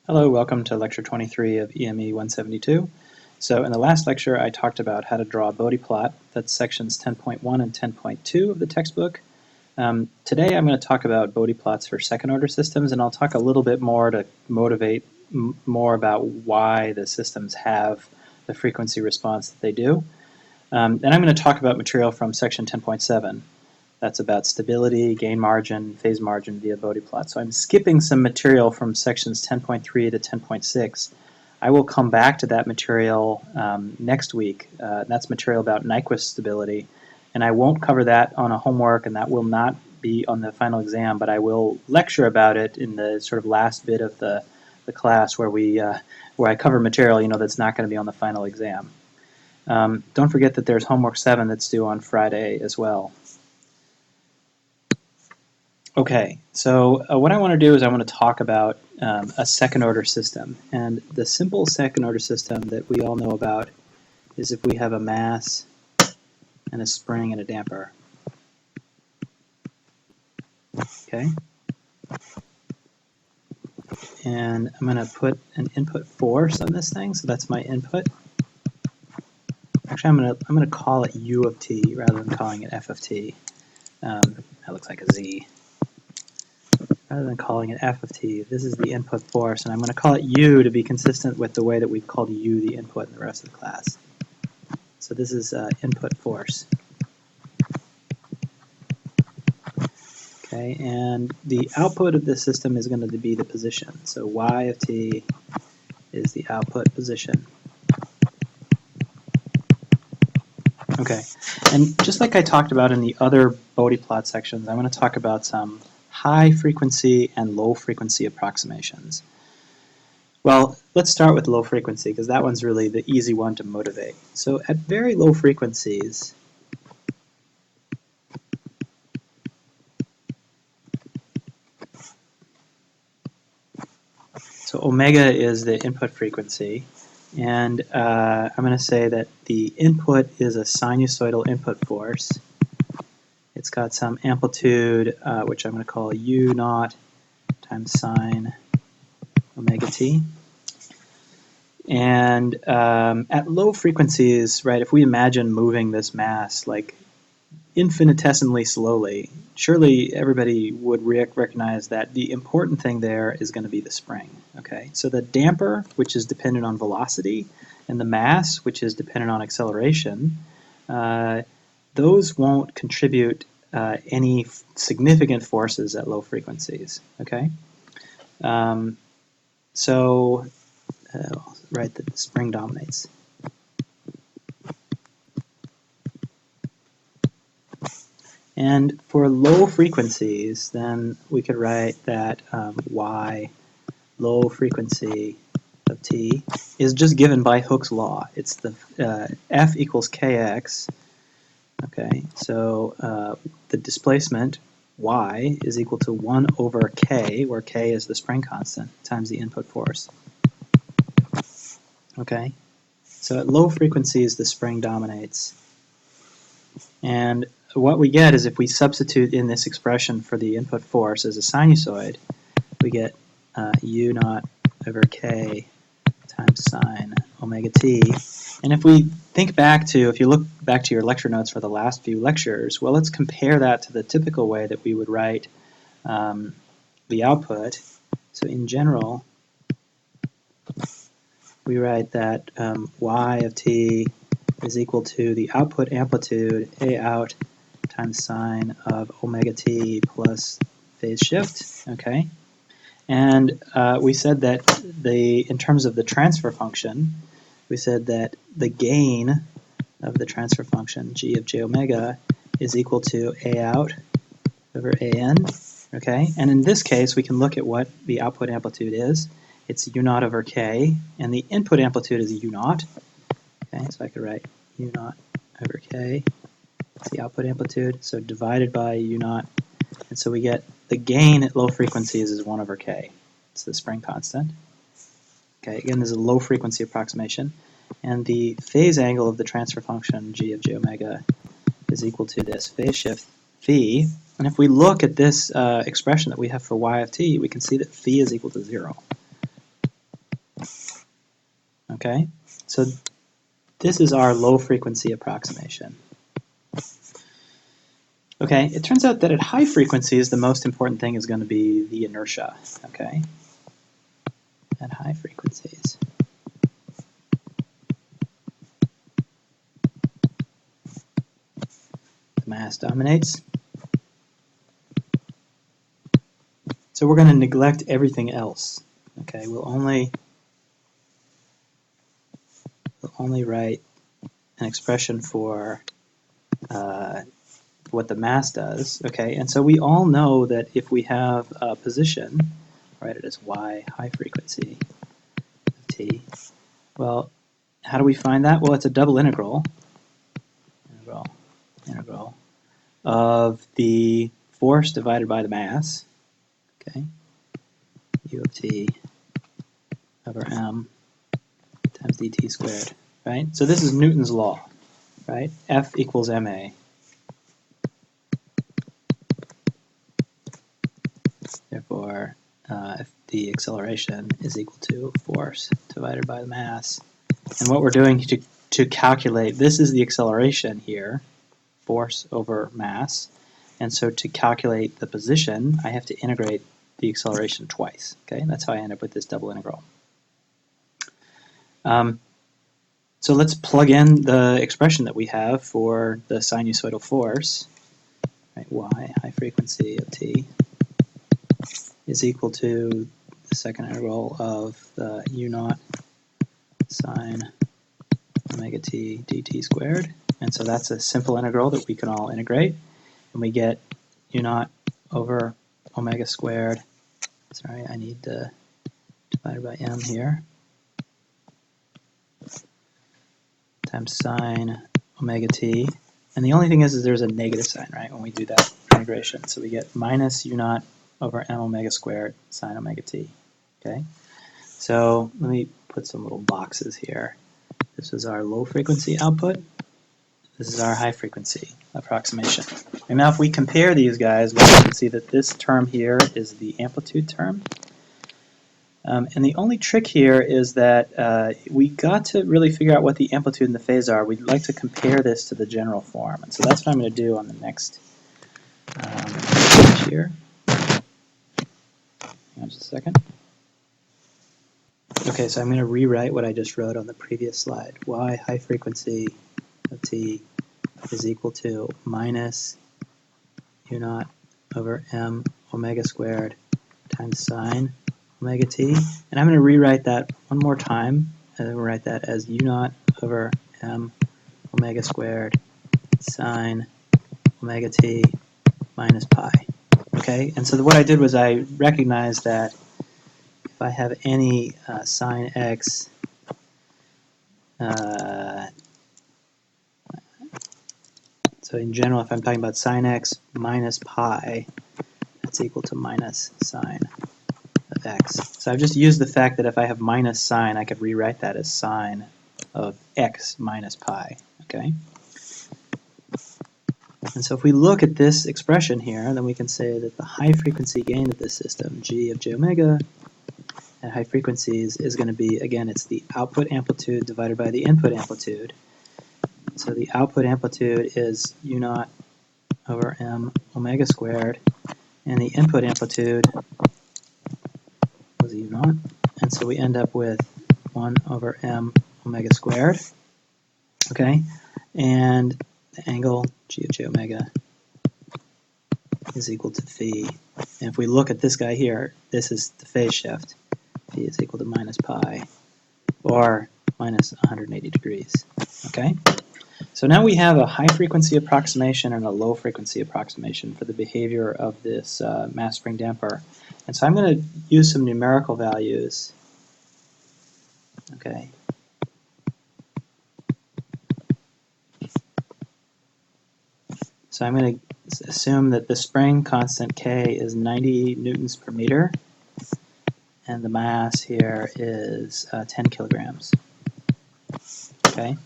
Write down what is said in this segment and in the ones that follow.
Hello, welcome to lecture 23 of EME 172. So in the last lecture I talked about how to draw a Bode plot. That's sections 10.1 and 10.2 of the textbook. Today I'm going to talk about Bode plots for second order systems, and I'll talk a little bit more to motivate more about why the systems have the frequency response that they do. And I'm going to talk about material from section 10.7. That's about stability, gain margin, phase margin via Bode plot. So I'm skipping some material from sections 10.3 to 10.6. I will come back to that material next week. That's material about Nyquist stability. And I won't cover that on a homework, and that will not be on the final exam, but I will lecture about it in the sort of last bit of the class where I cover material that's not going to be on the final exam. Don't forget that there's homework 7 that's due on Friday as well. Okay, so what I want to do is I want to talk about a second order system. And the simple second order system that we all know about is if we have a mass and a spring and a damper. Okay? And I'm going to put an input force on this thing, so that's my input. Actually, I'm going to call it U of t rather than calling it F of t. That looks like a Z. Rather than calling it F of t, this is the input force, and I'm going to call it U to be consistent with the way that we've called U the input in the rest of the class. So this is input force. Okay, and the output of this system is going to be the position. So Y of t is the output position. Okay, and just like I talked about in the other Bode plot sections, I'm going to talk about some high frequency and low frequency approximations. Well, let's start with low frequency because that one's really the easy one to motivate. So at very low frequencies, so omega is the input frequency, and I'm going to say that the input is a sinusoidal input force. It's got some amplitude, which I'm going to call U naught times sine omega t. And at low frequencies, right, if we imagine moving this mass like infinitesimally slowly, surely everybody would recognize that the important thing there is going to be the spring. Okay, so the damper, which is dependent on velocity, and the mass, which is dependent on acceleration, those won't contribute any significant forces at low frequencies. Okay, so right, the spring dominates. And for low frequencies, then we could write that y, low frequency of t, is just given by Hooke's law. It's the F equals kx. Okay, so the displacement y is equal to 1 over k, where k is the spring constant, times the input force. Okay, so at low frequencies the spring dominates. And what we get is if we substitute in this expression for the input force as a sinusoid, we get U naught over k times sine omega t. And if we think back to, if you look back to your lecture notes for the last few lectures, well, let's compare that to the typical way that we would write the output. So in general, we write that y of t is equal to the output amplitude A out times sine of omega t plus phase shift. Okay, and we said that in terms of the transfer function, we said that the gain of the transfer function g of j omega is equal to A out over an. Okay, and in this case we can look at what the output amplitude is. It's U naught over k, and the input amplitude is U naught. Okay, so I could write U naught over k. That's the output amplitude, so divided by U naught. And so we get the gain at low frequencies is 1 over k. It's the spring constant. Okay, again, this is a low frequency approximation. And the phase angle of the transfer function g of j omega is equal to this phase shift phi. And if we look at this expression that we have for y of t, we can see that phi is equal to 0. Okay, so this is our low frequency approximation. Okay, it turns out that at high frequencies, the most important thing is going to be the inertia. Okay, at high frequencies. The mass dominates. So we're going to neglect everything else. Okay, we'll only write an expression for what the mass does. Okay, and so we all know that if we have a position, write it as y high frequency of t. Well, how do we find that? Well, it's a double integral of the force divided by the mass. Okay, u of t over m times dt squared. Right. So this is Newton's law. Right. F equals ma. Therefore, if the acceleration is equal to force divided by the mass. And what we're doing to calculate, this is the acceleration here, force over mass. And so to calculate the position, I have to integrate the acceleration twice. Okay, that's how I end up with this double integral. So let's plug in the expression that we have for the sinusoidal force. Right, y, high frequency of t, is equal to the second integral of the u naught sine omega t dt squared. And so that's a simple integral that we can all integrate. And we get u naught over omega squared. Sorry, I need to divide by m here. Times sine omega t. And the only thing is there's a negative sign, right, when we do that integration. So we get minus u naught over m omega squared sine omega t. Okay? So let me put some little boxes here. This is our low frequency output. This is our high frequency approximation. And now if we compare these guys, we can see that this term here is the amplitude term. And the only trick here is that we got to really figure out what the amplitude and the phase are. We'd like to compare this to the general form. And so that's what I'm going to do on the next page here. Hang on just a second. Okay, so I'm going to rewrite what I just wrote on the previous slide. Y high frequency of t is equal to minus u naught over m omega squared times sine omega t. And I'm going to rewrite that one more time. And then we'll write that as u naught over m omega squared sine omega t minus pi. Okay, and so what I did was I recognized that if I have any sine x so in general, if I'm talking about sine x minus pi, that's equal to minus sine of x. So I've just used the fact that if I have minus sine, I could rewrite that as sine of x minus pi. Okay. And so if we look at this expression here, then we can say that the high frequency gain of this system, g of j omega, at high frequencies is going to be, again, it's the output amplitude divided by the input amplitude. So the output amplitude is u naught over m omega squared, and the input amplitude was u naught. And so we end up with 1 over m omega squared. Okay, and the angle g of j omega is equal to phi. And if we look at this guy here, this is the phase shift. Phi is equal to minus pi, or minus 180 degrees. Okay? So now we have a high frequency approximation and a low frequency approximation for the behavior of this mass spring damper. And so I'm going to use some numerical values. Okay. So I'm going to assume that the spring constant K is 90 newtons per meter, and the mass here is 10 kilograms. Okay.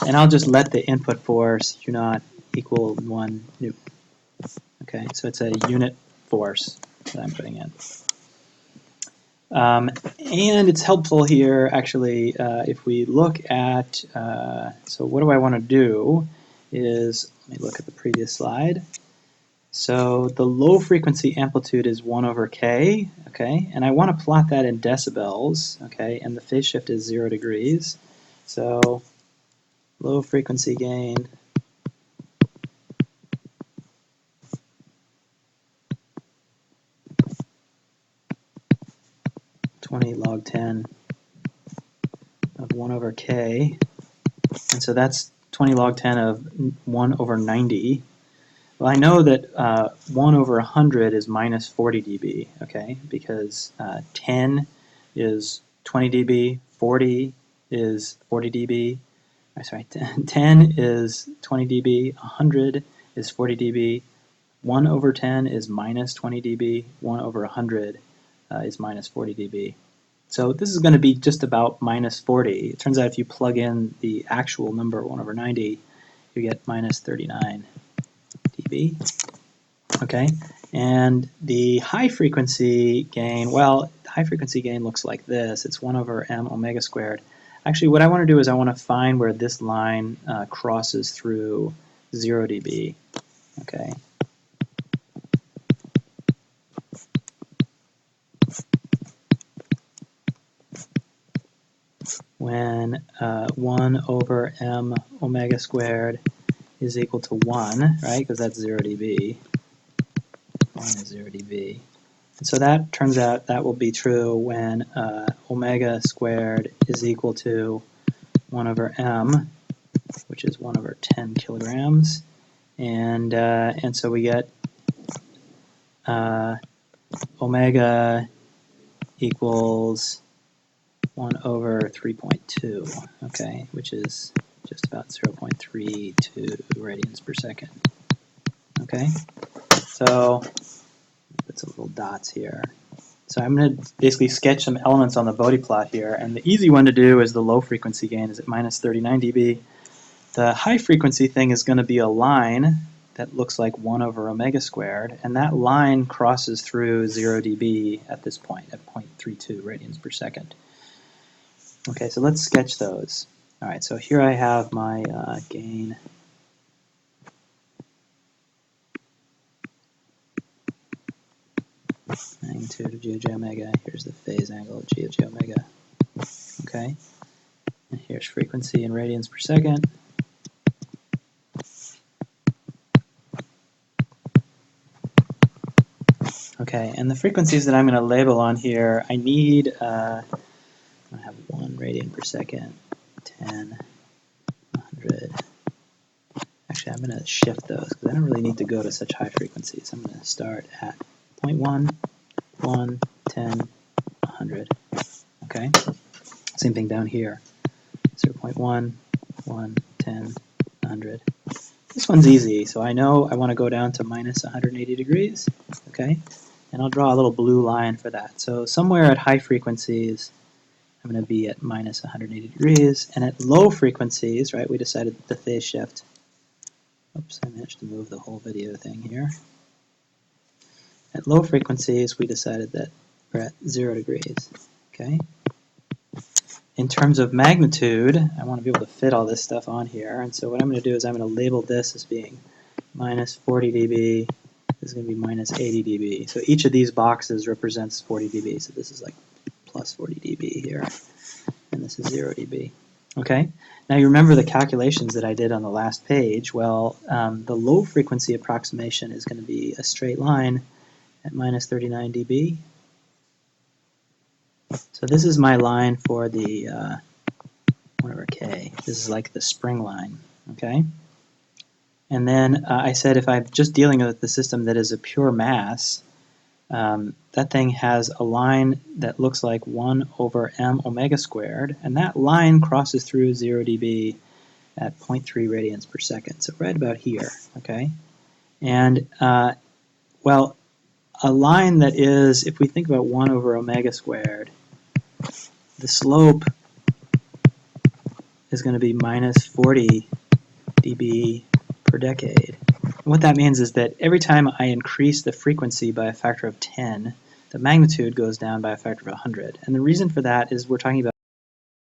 And I'll just let the input force u naught equal 1 newton. Okay, so it's a unit force that I'm putting in. And it's helpful here, actually, if we look at, so what do I want to do is, let me look at the previous slide. So the low frequency amplitude is 1 over k, okay, and I want to plot that in decibels, okay, and the phase shift is 0 degrees. So low frequency gain log 10 of 1 over k, and so that's 20 log 10 of 1 over 90. Well, I know that 1 over 100 is minus 40 dB, okay, because 10 is 20 dB, 40 is 40 dB, sorry, 10 is 20 dB, 100 is 40 dB, 1 over 10 is minus 20 dB, 1 over 100 is minus 40 dB. So this is going to be just about minus 40. It turns out if you plug in the actual number, 1 over 90, you get minus 39 dB. Okay, and the high frequency gain, well, high frequency gain looks like this. It's 1 over m omega squared. Actually, what I want to do is I want to find where this line crosses through 0 dB. Okay. When 1 over m omega squared is equal to 1, right, because that's 0 dB. 1 is 0 dB. And so that turns out that will be true when omega squared is equal to 1 over m, which is 1 over 10 kilograms. And so we get omega equals 1 over 3.2, okay, which is just about 0.32 radians per second. Okay, so put some little dots here. So I'm going to basically sketch some elements on the Bode plot here, and the easy one to do is the low frequency gain is at minus 39 dB. The high frequency thing is going to be a line that looks like 1 over omega squared, and that line crosses through 0 dB at this point, at 0.32 radians per second. Okay, so let's sketch those. All right, so here I have my gain. Magnitude of g of j omega. Here's the phase angle of g of j omega. Okay, and here's frequency in radians per second. Okay, and the frequencies that I'm going to label on here, I need, I have 1 radian per second, 10, 100. Actually, I'm going to shift those because I don't really need to go to such high frequencies. I'm going to start at 0.1, 1, 10, 100. Okay, same thing down here. 0.1, 1, 10, 100. This one's easy, so I know I want to go down to minus 180 degrees. Okay, and I'll draw a little blue line for that. So somewhere at high frequencies, I'm going to be at minus 180 degrees, and at low frequencies, right, we decided the phase shift. Oops, I managed to move the whole video thing here. At low frequencies, we decided that we're at 0 degrees. Okay. In terms of magnitude, I want to be able to fit all this stuff on here, and so what I'm going to do is I'm going to label this as being minus 40 dB. This is going to be minus 80 dB. So each of these boxes represents 40 dB. So this is like plus 40 dB here, and this is 0 dB. Okay. Now you remember the calculations that I did on the last page. Well, the low frequency approximation is going to be a straight line at minus 39 dB. So this is my line for the 1 over k. This is like the spring line, okay? And then I said if I'm just dealing with the system that is a pure mass, that thing has a line that looks like 1 over m omega squared, and that line crosses through 0 dB at 0.3 radians per second, so right about here, okay? And, well, a line that is, if we think about 1 over omega squared, the slope is going to be minus 40 dB per decade. And what that means is that every time I increase the frequency by a factor of 10, the magnitude goes down by a factor of 100. And the reason for that is we're talking about